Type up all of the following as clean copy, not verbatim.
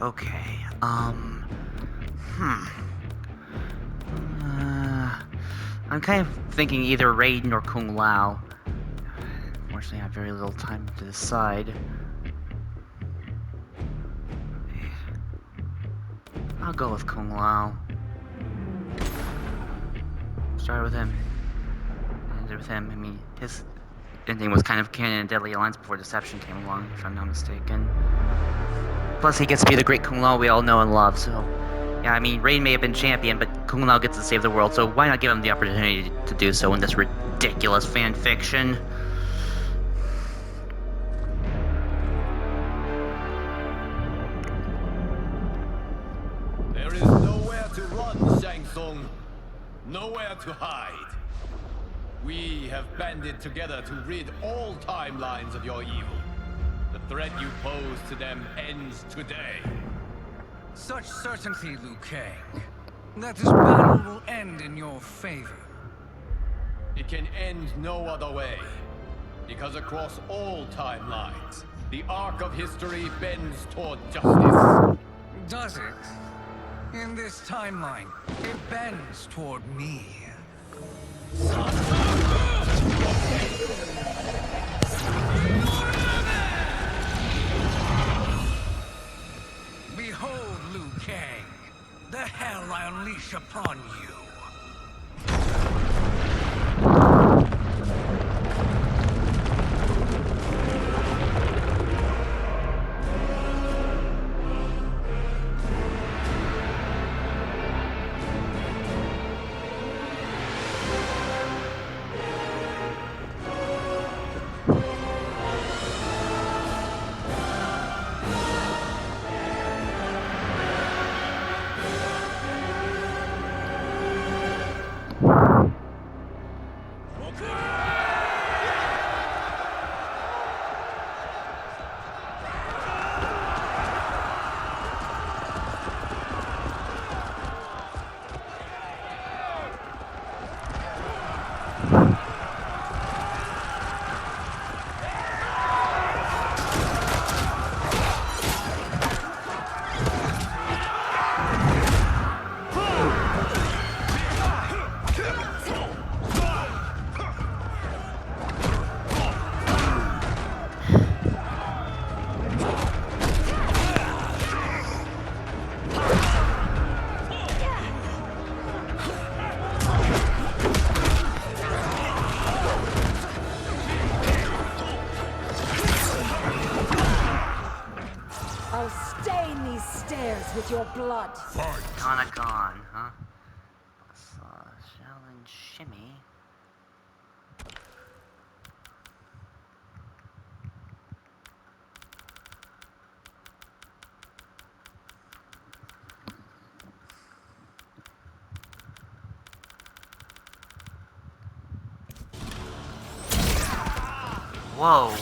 Okay, I'm kind of thinking either Raiden or Kung Lao. Unfortunately, I have very little time to decide. I'll go with Kung Lao. Started with him. Ended with him. I mean, his ending was kind of canon and Deadly Alliance before Deception came along, if I'm not mistaken. Plus, he gets to be the great Kung Lao we all know and love, so... Yeah, I mean, Raiden may have been champion, but Kung Lao gets to save the world, so why not give him the opportunity to do so in this ridiculous fan fiction? There is nowhere to run, Shang Tsung. Nowhere to hide. We have banded together to rid all timelines of your evil. The threat you pose to them ends today. Such certainty, Liu Kang, that this battle will end in your favor. It can end no other way. Because across all timelines, the arc of history bends toward justice. Does it? In this timeline, it bends toward me. Behold, Liu Kang, the hell I unleash upon you. I'll stain these stairs with your blood. Kinda gone, huh? Challenge Shimmy. Whoa.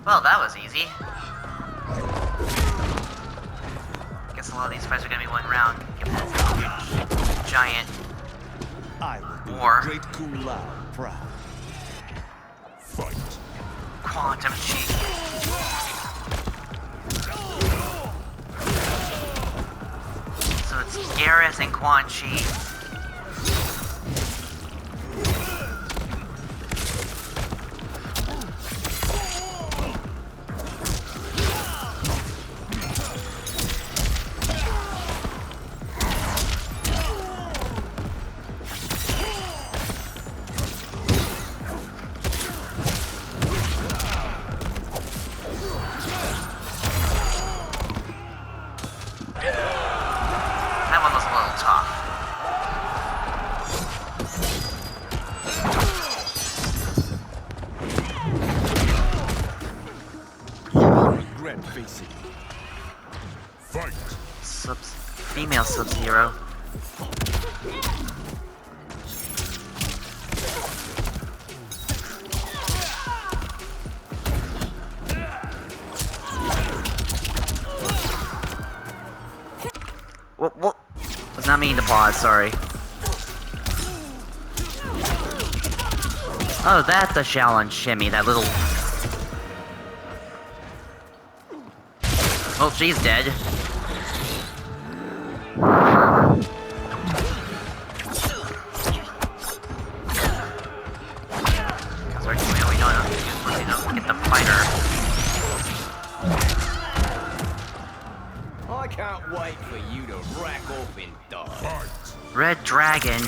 Well, that was easy. Guess a lot of these fights are gonna be one round, given that huge, giant I will do war. the great Kung Lao proud. Fight. Quantum Chi. So it's Gareth and Quan Chi. That one was a little tough. You will regret facing me. Fight. Female Sub-Zero. What? Was not meaning to pause, sorry. Oh, that's a challenge shimmy, that little... Oh, she's dead. Sorry, we don't get the fighter. I can't wait for you to rack up and die. Red Dragon.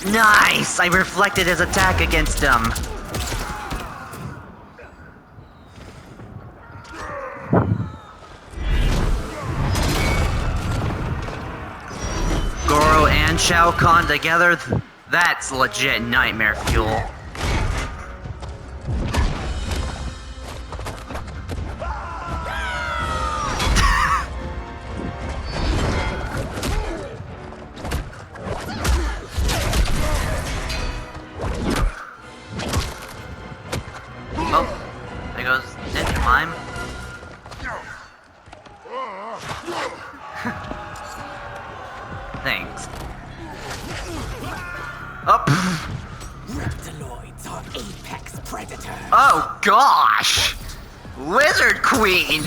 Nice! I reflected his attack against him. Goro and Shao Kahn together, that's legit nightmare fuel. Oh, there goes Ninja Mime. Thanks. Up. Reptiloids are apex predators. Oh gosh! Lizard Queen!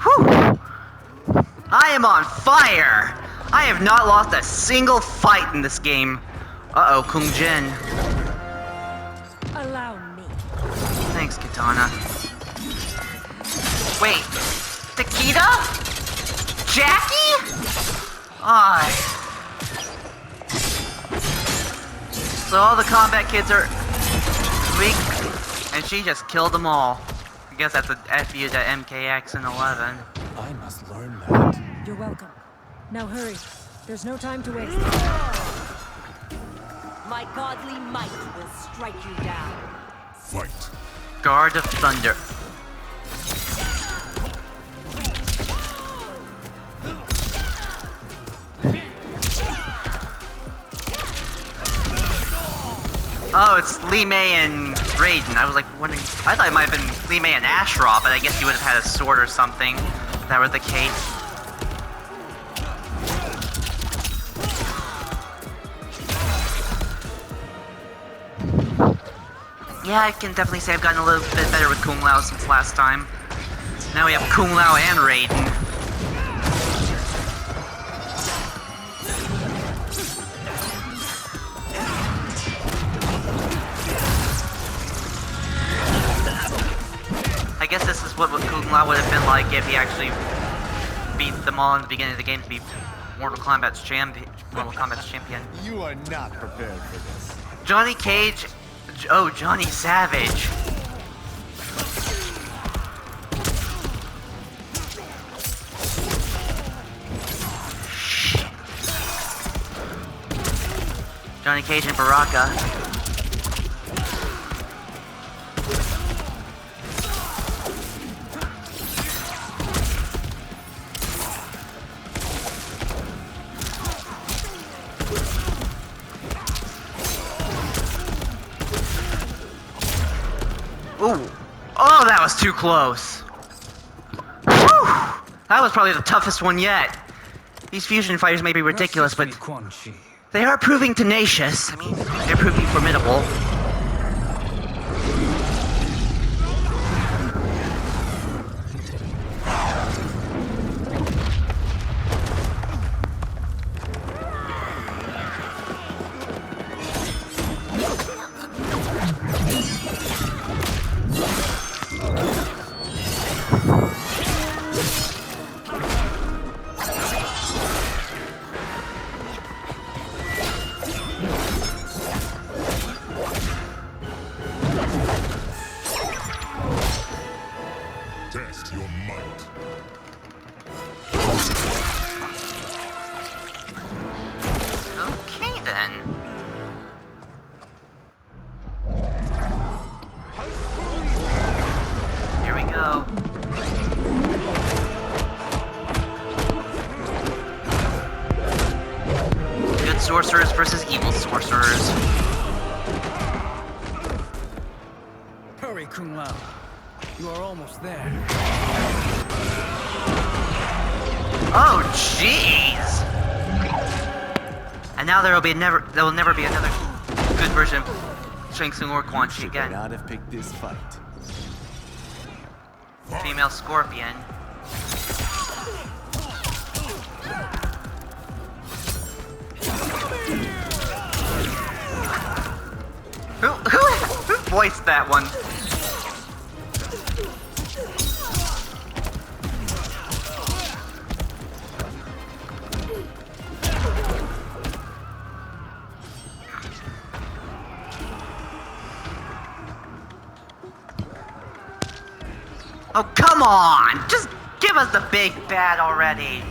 Whew! I am on fire! I have not lost a single fight in this game. Uh-oh, Kung Jin. Allow me. Thanks, Katana. Wait, Takeda? Jackie? Ah. So all the combat kids are weak, and she just killed them all. I guess that's a FU to MKX and 11. I must learn that. You're welcome. Now hurry. There's no time to waste. My godly might will strike you down. Fight. Guard of Thunder. Oh, it's Li Mei and Raiden. I was like wondering. I thought it might have been Li Mei and Ashra, but I guess you would have had a sword or something. If that were the case. Yeah, I can definitely say I've gotten a little bit better with Kung Lao since last time. Now we have Kung Lao and Raiden. I guess this is what Kung Lao would have been like if he actually beat them all in the beginning of the game to be Mortal Kombat's champion. You are not prepared for this. Johnny Cage. Oh, Johnny Savage. Johnny Cage and Baraka. Ooh. Oh, that was too close. Whew. That was probably the toughest one yet. These fusion fighters may be ridiculous, but they are proving tenacious. I mean, they're proving formidable. go. Good sorcerers versus evil sorcerers. Hurry, Kung Lao. You are almost there. Oh, jeez! And now there will never be another good version of Shang Tsung or Quan Chi Should again. not have picked this fight. Female Scorpion. Who voiced that one? Oh, come on! Just give us the big bad already!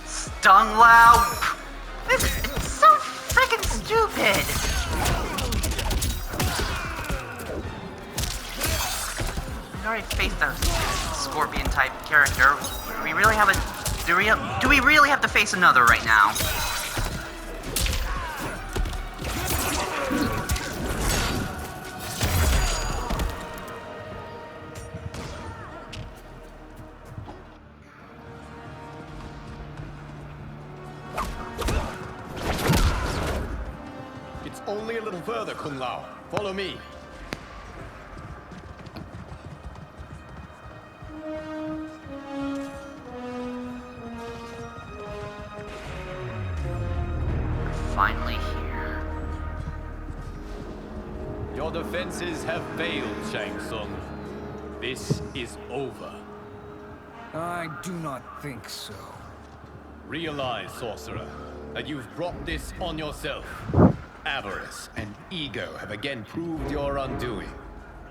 Stung Lao? It's so freaking stupid! We already faced a Scorpion type character. Do we really have a... Do we really have to face another right now? It's only a little further, Kung Lao. Follow me. Finally here. Your defenses have failed, Shang Tsung. This is over. I do not think so. Realize, sorcerer, that you've brought this on yourself. Avarice and ego have again proved your undoing.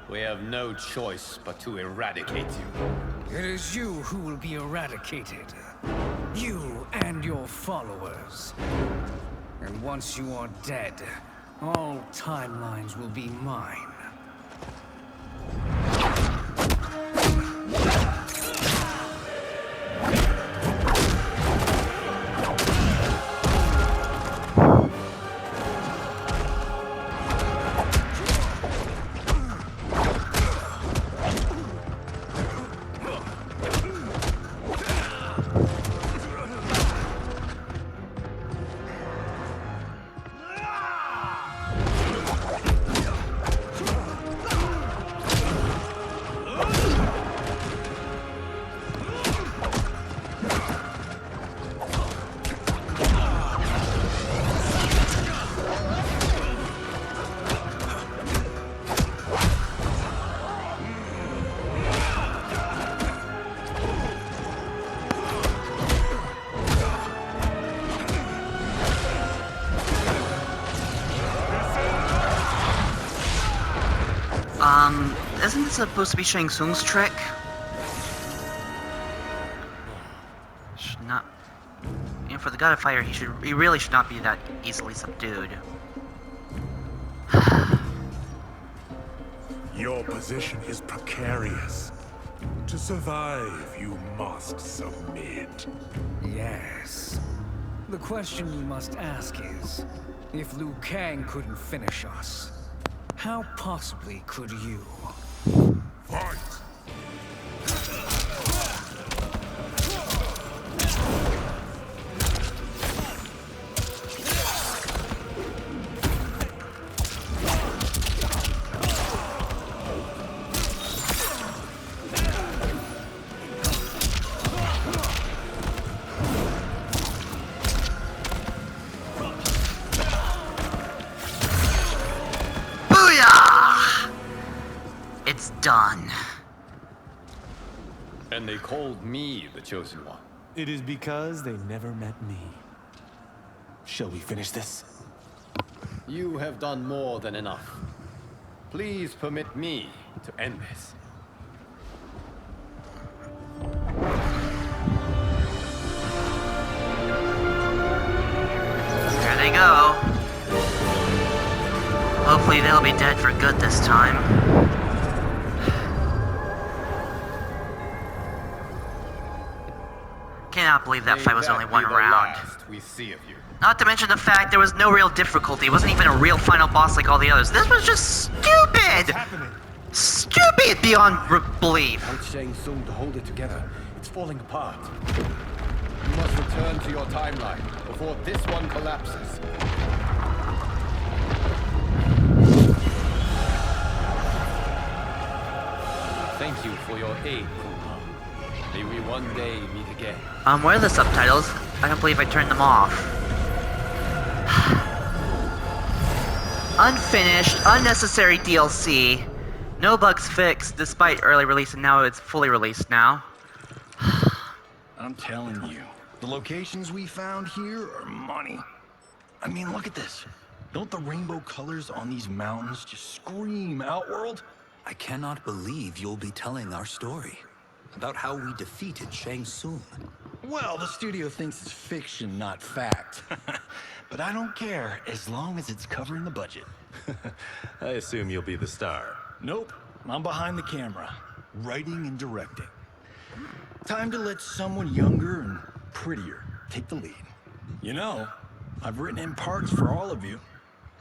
We have no choice but to eradicate you. It is you who will be eradicated. You and your followers. And once you are dead, all timelines will be mine. Isn't this supposed to be Shang Tsung's trick? Should not... You know, for the God of Fire, he really should not be that easily subdued. Your position is precarious. To survive, you must submit. Yes. The question you must ask is, if Liu Kang couldn't finish us, how possibly could you? Fight! It's done. And they called me the Chosen One. It is because they never met me. Shall we finish this? You have done more than enough. Please permit me to end this. There they go. Hopefully they'll be dead for good this time. cannot believe that May fight was only be one the round. last we see of you. Not to mention the fact there was no real difficulty. It wasn't even a real final boss like all the others. This was just stupid! Happening. Stupid beyond belief. Without Shang Tsung to hold it together, it's falling apart. You must return to your timeline before this one collapses. Thank you for your aid, Kuma. May we one day meet again. Where are the subtitles? I don't believe I turned them off. Unfinished, unnecessary DLC. No bugs fixed despite early release, and now it's fully released now. I'm telling you, the locations we found here are money. I mean, look at this. Don't the rainbow colors on these mountains just scream Outworld? I cannot believe you'll be telling our story about how we defeated Shang Tsung. Well, the studio thinks it's fiction, not fact. But I don't care, as long as it's covering the budget. I assume you'll be the star. Nope, I'm behind the camera, writing and directing. Time to let someone younger and prettier take the lead. You know, I've written in parts for all of you,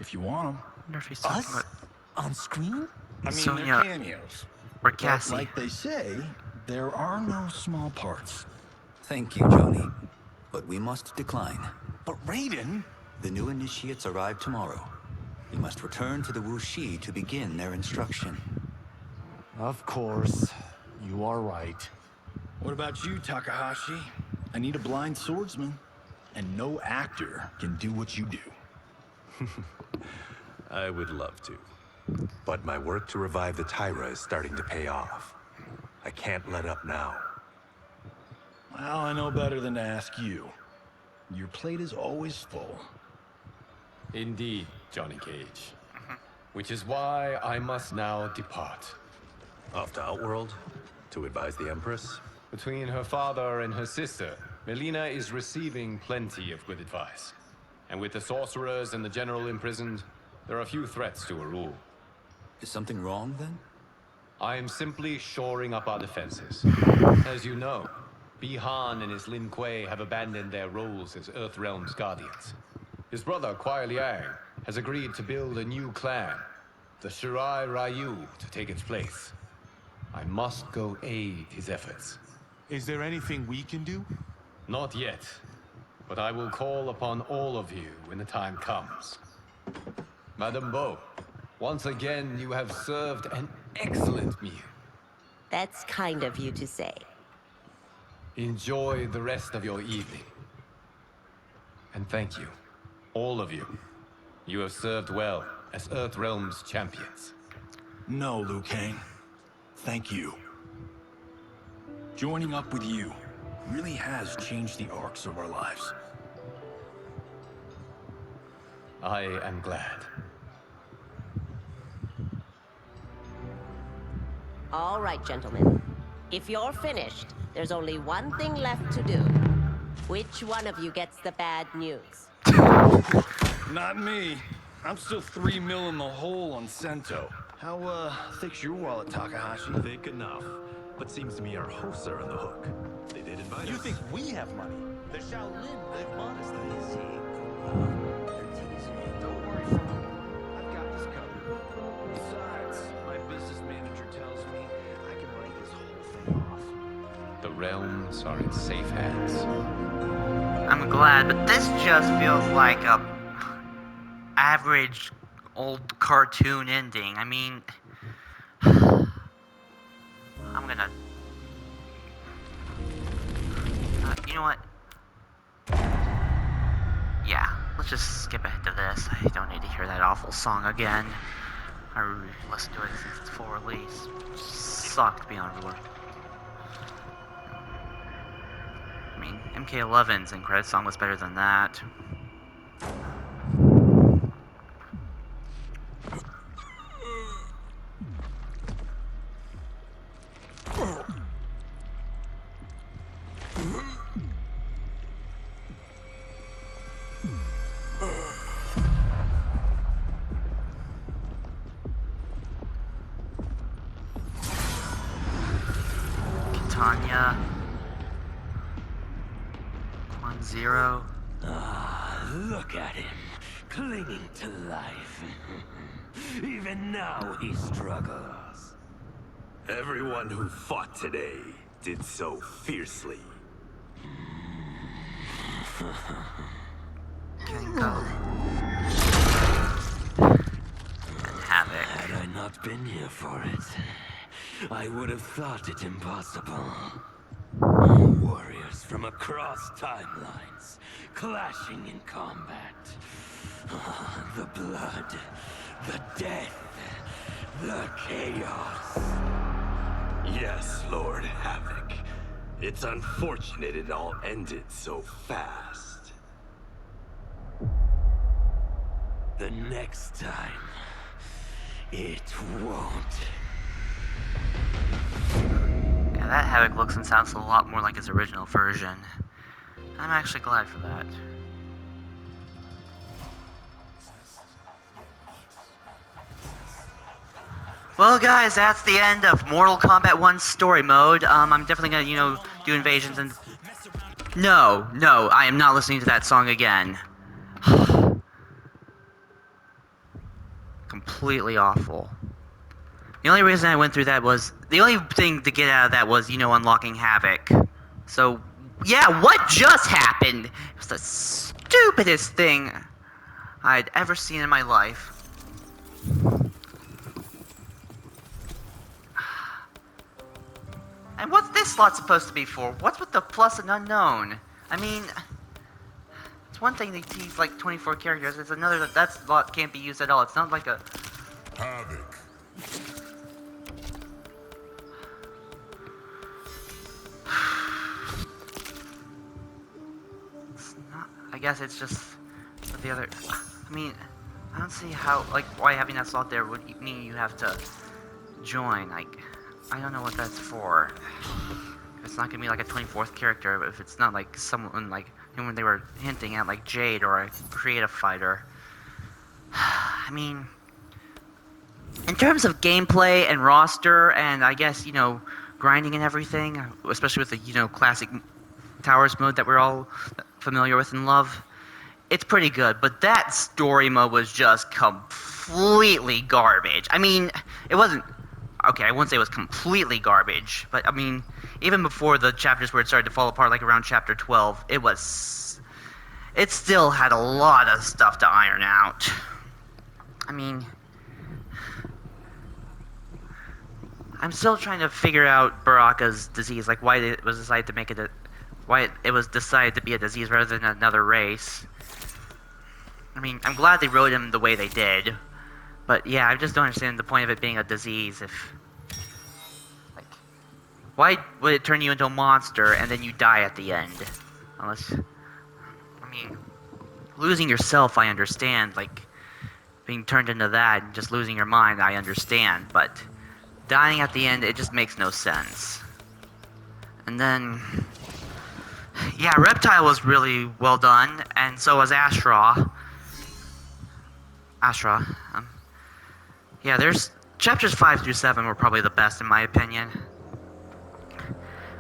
if you want them. I wonder if he's talking about On screen? I mean, Sonya they're cameos. or But Cassie. like they say, there are no small parts. Thank you, Johnny. But we must decline. But Raiden? The new initiates arrive tomorrow. We must return to the Wuxi to begin their instruction. Of course. You are right. What about you, Takahashi? I need a blind swordsman. And no actor can do what you do. I would love to. But my work to revive the Tyra is starting to pay off. I can't let up now. Well, I know better than to ask you. Your plate is always full. Indeed, Johnny Cage. Which is why I must now depart. Off to Outworld? To advise the Empress? Between her father and her sister, Melina is receiving plenty of good advice. And with the sorcerers and the general imprisoned, there are few threats to a rule. Is something wrong, then? I am simply shoring up our defenses. As you know, Bi-Han and his Lin Kuei have abandoned their roles as Earthrealm's guardians. His brother, Kuai Liang, has agreed to build a new clan, the Shirai Ryu, to take its place. I must go aid his efforts. Is there anything we can do? Not yet, but I will call upon all of you when the time comes. Madame Bo, once again you have served an excellent meal. That's kind of you to say. Enjoy the rest of your evening. And thank you, all of you. You have served well as Earthrealm's champions. No, Liu Kang. Thank you. Joining up with you really has changed the arcs of our lives. I am glad. All right, gentlemen. If you're finished, there's only one thing left to do. Which one of you gets the bad news? Not me. I'm still 3 mil in the hole on Sento. How, thick's your wallet, Takahashi? Thick enough. But seems to me our hosts are on the hook. They did invite us. You think we have money? The Shaolin live modestly. Don't worry, Frank. I've got this covered. Besides, my business manager tells me I can write this whole thing off. The realms are in safe hands. I'm glad, but this just feels like a average old cartoon ending. I mean, I'm gonna. You know what? Yeah, let's just skip ahead to this. I don't need to hear that awful song again. I listened to it since its full release. Sucked beyond belief. I mean, MK11's end credit song was better than that. Tanya. Zero. Ah, look at him, clinging to life. Even now he struggles. Everyone who fought today did so fiercely. Can go. Havoc. Had I not been here for it, I would have thought it impossible. Warriors from across timelines, clashing in combat. The blood, the death, the chaos. Yes, Lord Havoc. It's unfortunate it all ended so fast. The next time, it won't. Yeah, that Havoc looks and sounds a lot more like his original version. I'm actually glad for that. Well, guys, that's the end of Mortal Kombat 1 story mode. I'm definitely gonna, do invasions and... No, I am not listening to that song again. Completely awful. The only reason I went through that was... The only thing to get out of that was, unlocking Havoc. So, yeah, what just happened? It was the stupidest thing I'd ever seen in my life. And what's this slot supposed to be for? What's with the plus and unknown? I mean, it's one thing to tease like 24 characters. It's another that slot can't be used at all. It's not like a... Havoc. It's not... I guess it's just the other... I mean, I don't see how... why having that slot there would mean you have to join. I don't know what that's for. It's not gonna be like a 24th character if it's not like someone like when they were hinting at like Jade or a creative fighter. I mean, in terms of gameplay and roster and I guess, grinding and everything, especially with the, classic Towers mode that we're all familiar with and love, it's pretty good. But that story mode was just completely garbage. I mean, it wasn't... Okay, I wouldn't say it was completely garbage, but I mean, even before the chapters where it started to fall apart, like around chapter 12, it still had a lot of stuff to iron out. I mean, I'm still trying to figure out Baraka's disease, like why it was decided to make it why it was decided to be a disease rather than another race. I mean, I'm glad they wrote him the way they did. But yeah, I just don't understand the point of it being a disease if... why would it turn you into a monster and then you die at the end? Unless... I mean, losing yourself I understand, being turned into that and just losing your mind I understand, but dying at the end, it just makes no sense. And then... yeah, Reptile was really well done, and so was Ashra. Yeah, there's... Chapters 5 through 7 were probably the best in my opinion.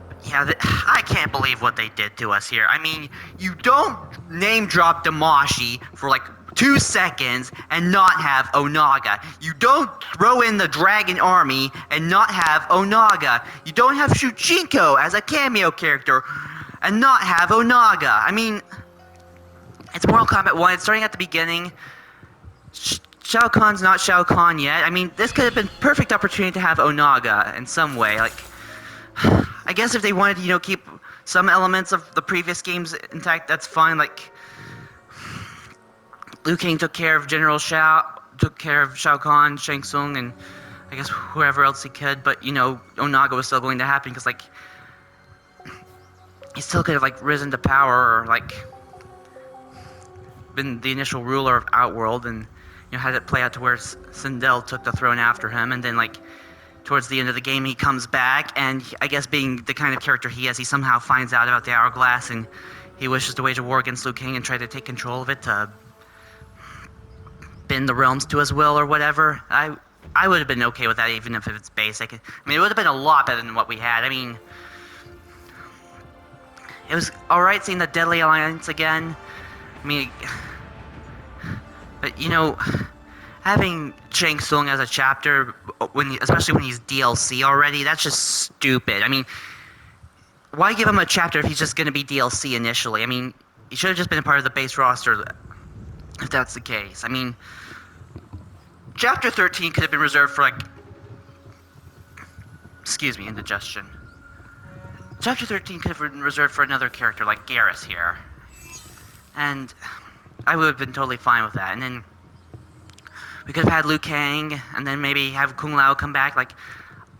But yeah, I can't believe what they did to us here. I mean, you don't name drop Damashi for 2 seconds and not have Onaga. You don't throw in the Dragon Army and not have Onaga. You don't have Shuchinko as a cameo character and not have Onaga. I mean, it's Mortal Kombat 1. It's starting at the beginning. Shao Kahn's not Shao Kahn yet. I mean, this could have been perfect opportunity to have Onaga in some way. I guess if they wanted to, keep some elements of the previous games intact, that's fine. Liu Kang took care of General Shao, took care of Shao Kahn, Shang Tsung, and I guess whoever else he could. But, Onaga was still going to happen because, he still could have, risen to power or, been the initial ruler of Outworld and... had it play out to where Sindel took the throne after him, and then, towards the end of the game, he comes back, and I guess being the kind of character he is, he somehow finds out about the Hourglass, and he wishes to wage a war against Liu Kang and try to take control of it to bend the realms to his will or whatever. I would have been okay with that, even if it's basic. I mean, it would have been a lot better than what we had. I mean, it was alright seeing the Deadly Alliance again. I mean, but you know, having Shang Tsung as a chapter, especially when he's DLC already, that's just stupid. I mean, why give him a chapter if he's just going to be DLC initially? I mean, he should have just been a part of the base roster if that's the case. I mean, Chapter 13 could have been reserved for, like... Excuse me, indigestion. Chapter 13 could have been reserved for another character like Garrus here. And I would have been totally fine with that. And then we could have had Liu Kang, and then maybe have Kung Lao come back, like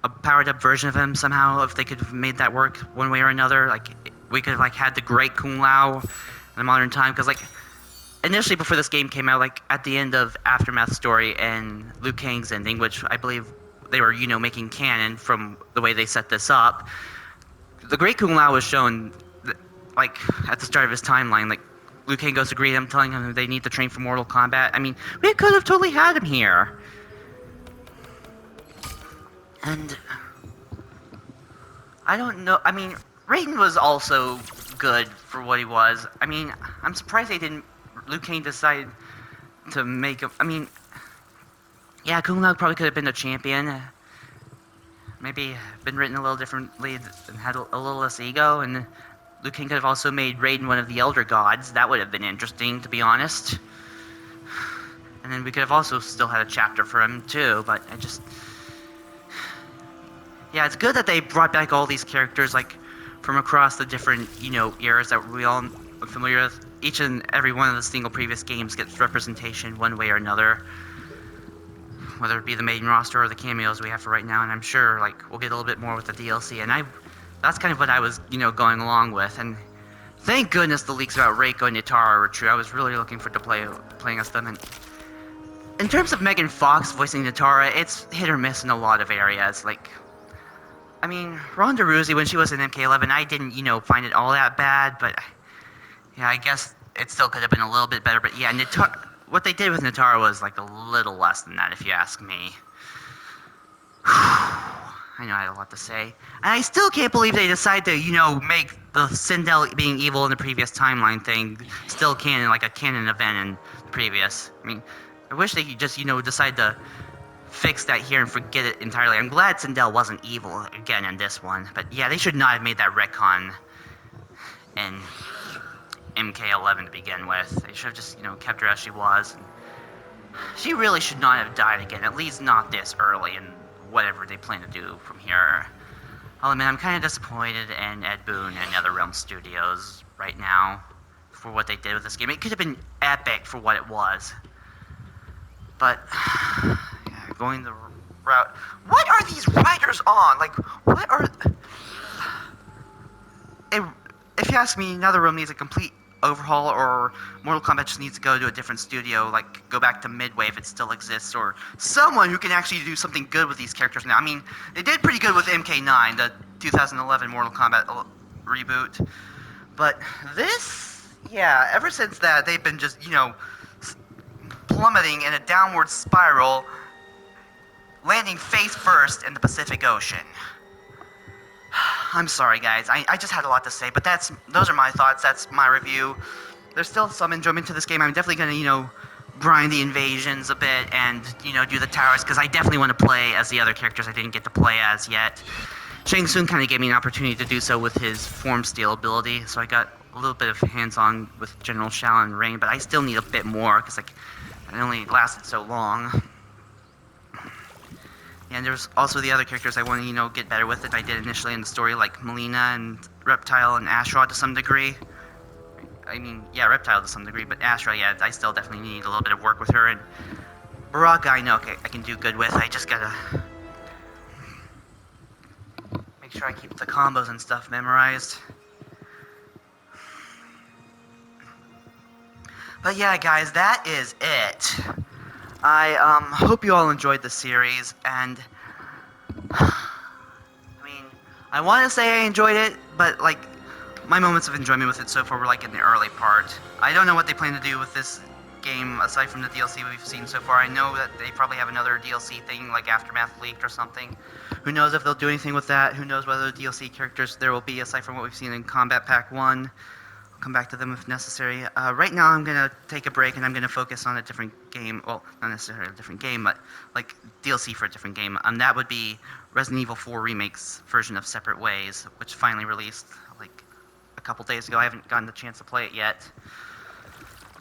a powered-up version of him somehow, if they could have made that work one way or another. Like, we could have, like, had the great Kung Lao in the modern time, because, like... Initially, before this game came out, like, at the end of Aftermath story and Liu Kang's ending, which I believe they were, you know, making canon from the way they set this up, the Great Kung Lao was shown, like, at the start of his timeline. Like, Liu Kang goes to greet him, telling him they need to train for Mortal Kombat. I mean, we could have totally had him here. And... I don't know, I mean, Raiden was also good for what he was. I mean, I'm surprised they didn't... Liu Kang decided to make him... I mean... Yeah, Kung Lao probably could have been a champion. Maybe been written a little differently and had a little less ego, and Liu Kang could have also made Raiden one of the Elder Gods. That would have been interesting, to be honest. And then we could have also still had a chapter for him, too, but I just... Yeah, it's good that they brought back all these characters, like, from across the different, you know, eras that we all are familiar with. Each and every one of the single previous games gets representation one way or another. Whether it be the main roster or the cameos we have for right now, and I'm sure, like, we'll get a little bit more with the DLC, and that's kind of what I was, you know, going along with, and thank goodness the leaks about Reiko and Nitara were true. I was really looking forward to playing as them, and in terms of Megan Fox voicing Nitara, it's hit or miss in a lot of areas. Like, I mean, Ronda Rousey, when she was in MK11, I didn't, you know, find it all that bad, but yeah, I guess it still could have been a little bit better. But yeah, what they did with Nitara was like a little less than that, if you ask me. I know I had a lot to say. And I still can't believe they decided to, you know, make the Sindel being evil in the previous timeline thing still canon, like a canon event in the previous. I mean, I wish they could just, you know, decide to fix that here and forget it entirely. I'm glad Sindel wasn't evil again in this one. But yeah, they should not have made that retcon in MK11 to begin with. They should have just, you know, kept her as she was. She really should not have died again, at least not this early in whatever they plan to do from here. I'll admit, I'm kind of disappointed in Ed Boon and NetherRealm Studios right now for what they did with this game. It could have been epic for what it was. But, yeah, going the route... What are these writers on? Like, what are... If you ask me, NetherRealm needs a complete overhaul, or Mortal Kombat just needs to go to a different studio, like go back to Midway if it still exists, or someone who can actually do something good with these characters now. I mean, they did pretty good with MK9, the 2011 Mortal Kombat reboot, but this, yeah, ever since that, they've been just, you know, plummeting in a downward spiral, landing face first in the Pacific Ocean. I'm sorry, guys. I just had a lot to say, but those are my thoughts. That's my review. There's still some enjoyment to this game. I'm definitely going to, you know, grind the invasions a bit and, you know, do the towers, because I definitely want to play as the other characters I didn't get to play as yet. Shang Tsung kind of gave me an opportunity to do so with his form steal ability, so I got a little bit of hands-on with General Shao and Rain, but I still need a bit more, because, like, it only lasted so long. And there's also the other characters I want to, you know, get better with that I did initially in the story, like Melina and Reptile and Ashra to some degree. I mean, yeah, Reptile to some degree, but Ashra, yeah, I still definitely need a little bit of work with her. And Baraka, I know I can do good with. I just gotta make sure I keep the combos and stuff memorized. But yeah, guys, that is it. I hope you all enjoyed the series, and I mean, I want to say I enjoyed it, but like, my moments of enjoyment with it so far were like in the early part. I don't know what they plan to do with this game aside from the DLC we've seen so far. I know that they probably have another DLC thing like Aftermath leaked or something. Who knows if they'll do anything with that? Who knows whether DLC characters there will be aside from what we've seen in Combat Pack 1. I'll come back to them if necessary. Right now I'm going to take a break and I'm going to focus on a different game. Well, not necessarily a different game, but like DLC for a different game. That would be Resident Evil 4 Remake's version of Separate Ways, which finally released like a couple days ago. I haven't gotten the chance to play it yet.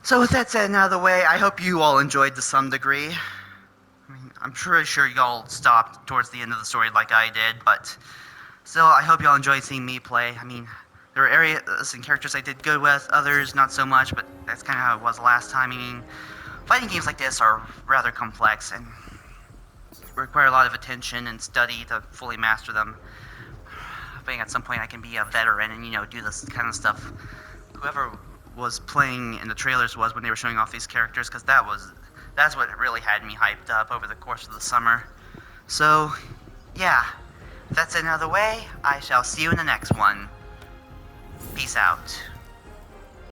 So with that said and out of the way, I hope you all enjoyed to some degree. I mean, I'm pretty sure y'all stopped towards the end of the story like I did, but still, I hope y'all enjoyed seeing me play. I mean, there were areas and characters I did good with, others not so much, but that's kind of how it was last time. I mean, fighting games like this are rather complex and require a lot of attention and study to fully master them. Hoping at some point I can be a veteran and, you know, do this kind of stuff. Whoever was playing in the trailers was when they were showing off these characters, because that's what really had me hyped up over the course of the summer. So, yeah, if that's another way, I shall see you in the next one. Peace out.